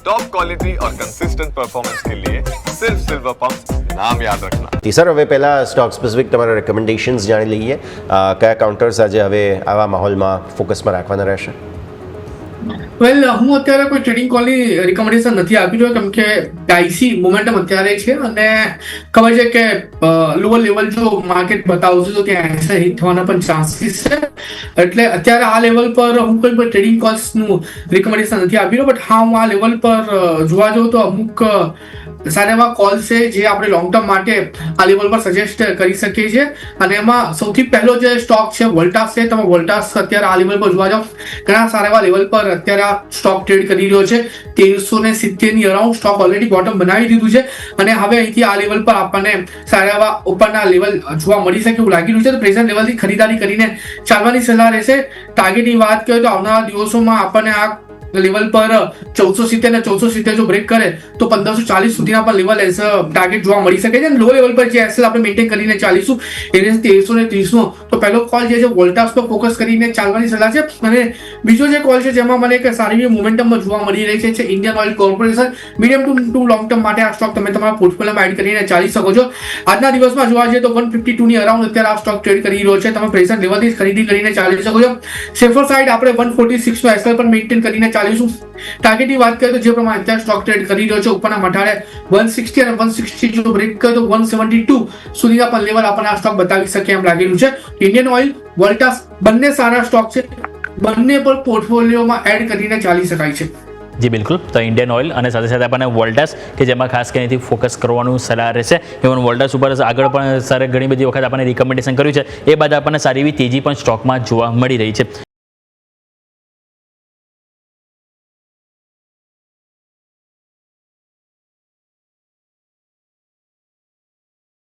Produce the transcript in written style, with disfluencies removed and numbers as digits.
Top quality और consistent performance के लिए सिर्फ सिल्वर पंप नाम याद रखना। સર, હવે પહેલાં સ્ટોક સ્પેસિફિક તમારા રેકમેન્ડેશન્સ જાણી લઈએ. કયા કાઉન્ટર્સ આજે હવે આવા માહોલમાં ફોકસમાં રાખવાના રહેશે? વેલ, હું અત્યારે કોઈ ટ્રેડિંગ કોલની રિકમેન્ડેશન નથી આપી રહ્યો, કેમ કે ડાઇસી મોમેન્ટમ અત્યારે છે અને ખબર છે કે લોઅર લેવલ જો માર્કેટ બતાવશે તો ત્યાં એસા હિટ થવાના પણ ચાન્સીસ છે. એટલે અત્યારે આ લેવલ પર હું કોઈ પણ ટ્રેડિંગ કોલ્સનું રિકમેન્ડેશન નથી આપી રહ્યો. બટ હા, હું આ લેવલ પર જોવા જાઉં તો અમુક સારા એવા કોલ્સ છે જે આપણે લોંગ ટર્મ માટે આ લેવલ પર સજેસ્ટ કરી શકીએ છીએ. અને એમાં સૌથી પહેલો જે સ્ટોક છે વોલ્ટાસ છે. તમે વોલ્ટાસ અત્યારે આ લેવલ પર જોવા જાઓ, ઘણા સારા એવા લેવલ પર અત્યારે આ સ્ટોક ટ્રેડ કરી રહ્યો છે. 1370 ની અરાઉન્ડ સ્ટોક ઓલરેડી બોટમ બનાવી દીધું છે અને હવે અહીંથી આ લેવલ પર આપણને સારા એવા ઉપરના લેવલ જોવા મળી શકે એવું લાગી રહ્યું છે. તો પ્રેઝન્ટ લેવલથી ખરીદારી કરીને ચાલવાની સલાહ રહેશે. ટાર્ગેટની વાત કરીએ તો આવનારા દિવસોમાં આપણને આ લેવલ પર 1470 ને 1470 જો બ્રેક કરે તો 1540 સુધીના પણ લેવલ એઝ ટાર્ગેટ જોવા મળી શકે છે. લો લેવલ પર જે એસએલ આપણે મેન્ટેન કરીને ચાલીશું એને 1330 નો. તો પહેલો કોલ જે છે વોલ્ટાસ પર ફોકસ કરીને ચાલવાની સલાહ છે. અને બીજો જે કોલ છે જેમાં મને એક સારી મોમેન્ટમમાં જોવા મળી રહી છે Indian oil corporation. Medium two long term માટે આ સ્ટોક તમે તમારા પોર્ટફોલિયોમાં એડ કરીને ચાલી શકો છો. આજના દિવસમાં જોવા જઈએ તો 152 ની અરાઉન્ડ અત્યારે આ સ્ટોક ટ્રેડ કરી રહ્યો છે. તમે પ્રેઝન્ટ લેવલથી ખરીદી કરીને ચાલી શકો છો. સેફર સાઇડ આપણે 146 નો એસએલ પર મેન્ટેન કરીને ચાલીશું. ટાર્ગેટની વાત કરીએ તો જે પ્રમાણે અત્યારે સ્ટોક ટ્રેડ કરી રહ્યો છે ઉપરના મઠાળે 160 અને 160 જો બ્રેક કરે તો 172 સુધીના પણ લેવલ આપણને આ સ્ટોક બતાવી શકે એમ લાગી રહ્યું છે. ઇન્ડિયન ઓઇલ, વોલ્ટાસ બંને સારા સ્ટોક છે, બંને પર પોર્ટફોલિયોમાં એડ કરીને ચાલી શકાય છે. જી બિલકુલ. તો ઇન્ડિયન ઓઇલ અને સાથે સાથે આપણને વોલ્ટાસ કે જેમાં ખાસ કરીને ફોકસ કરવાનું સલાહ રહેશે. ઇવન વોલ્ટાસ ઉપર આગળ પણ સર ઘણી બધી વખત આપણને રિકમેન્ડેશન કર્યું છે. એ બાદ આપણને સારી એવી તેજી પણ સ્ટોકમાં જોવા મળી રહી છે.